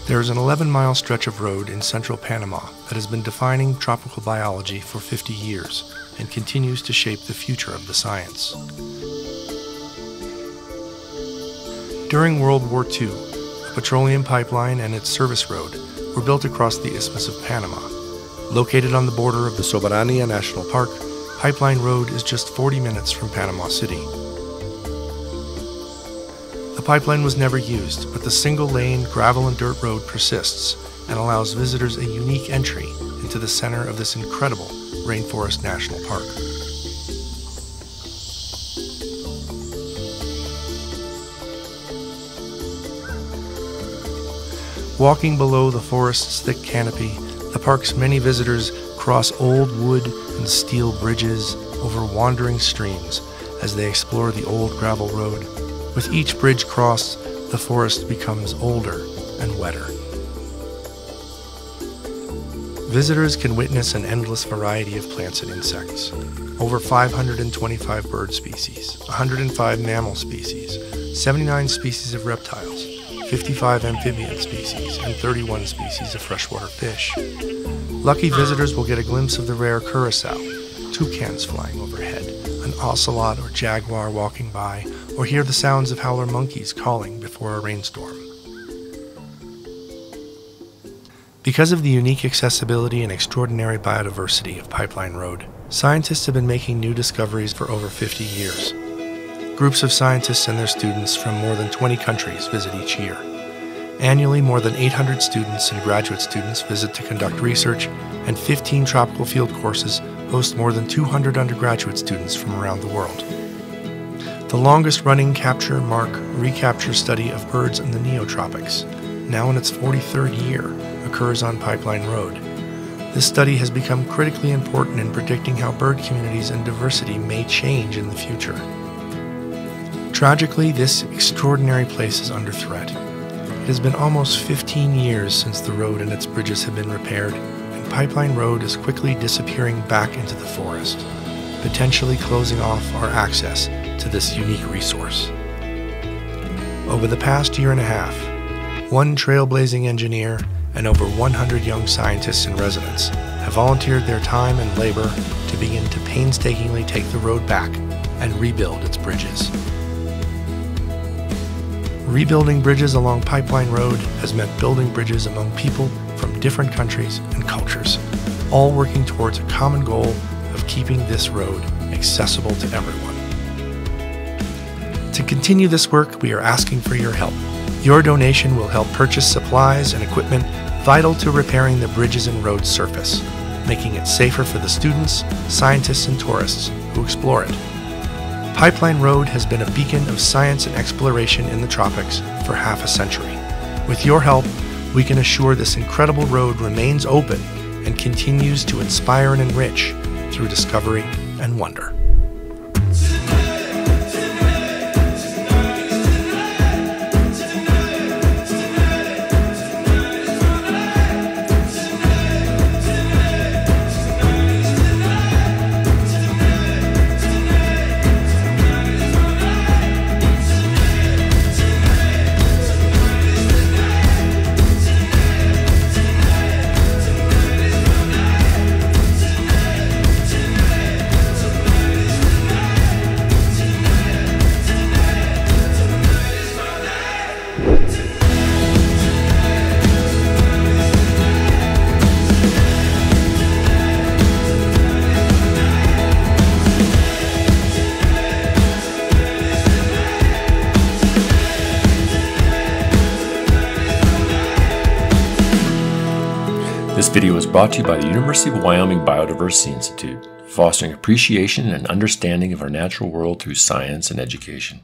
There is an 11-mile stretch of road in central Panama that has been defining tropical biology for 50 years and continues to shape the future of the science. During World War II, a petroleum pipeline and its service road were built across the Isthmus of Panama. Located on the border of the Soberania National Park, Pipeline Road is just 40 minutes from Panama City. The pipeline was never used, but the single-lane gravel and dirt road persists and allows visitors a unique entry into the center of this incredible Rainforest National Park. Walking below the forest's thick canopy, the park's many visitors cross old wood and steel bridges over wandering streams as they explore the old gravel road. With each bridge crossed, the forest becomes older and wetter. Visitors can witness an endless variety of plants and insects. Over 525 bird species, 105 mammal species, 79 species of reptiles, 55 amphibian species, and 31 species of freshwater fish. Lucky visitors will get a glimpse of the rare curassow, toucans flying overhead, an ocelot or jaguar walking by, or hear the sounds of howler monkeys calling before a rainstorm. Because of the unique accessibility and extraordinary biodiversity of Pipeline Road, scientists have been making new discoveries for over 50 years. Groups of scientists and their students from more than 20 countries visit each year. Annually, more than 800 students and graduate students visit to conduct research, and 15 tropical field courses host more than 200 undergraduate students from around the world. The longest-running capture, mark, recapture study of birds in the Neotropics, now in its 43rd year, occurs on Pipeline Road. This study has become critically important in predicting how bird communities and diversity may change in the future. Tragically, this extraordinary place is under threat. It has been almost 15 years since the road and its bridges have been repaired, and Pipeline Road is quickly disappearing back into the forest, potentially closing off our access to this unique resource. Over the past year and a half, one trailblazing engineer and over 100 young scientists and residents have volunteered their time and labor to begin to painstakingly take the road back and rebuild its bridges. Rebuilding bridges along Pipeline Road has meant building bridges among people from different countries and cultures, all working towards a common goal of keeping this road accessible to everyone. To continue this work, we are asking for your help. Your donation will help purchase supplies and equipment vital to repairing the bridges and road's surface, making it safer for the students, scientists, and tourists who explore it. Pipeline Road has been a beacon of science and exploration in the tropics for half a century. With your help, we can assure this incredible road remains open and continues to inspire and enrich through discovery and wonder. This video was brought to you by the University of Wyoming Biodiversity Institute, fostering appreciation and understanding of our natural world through science and education.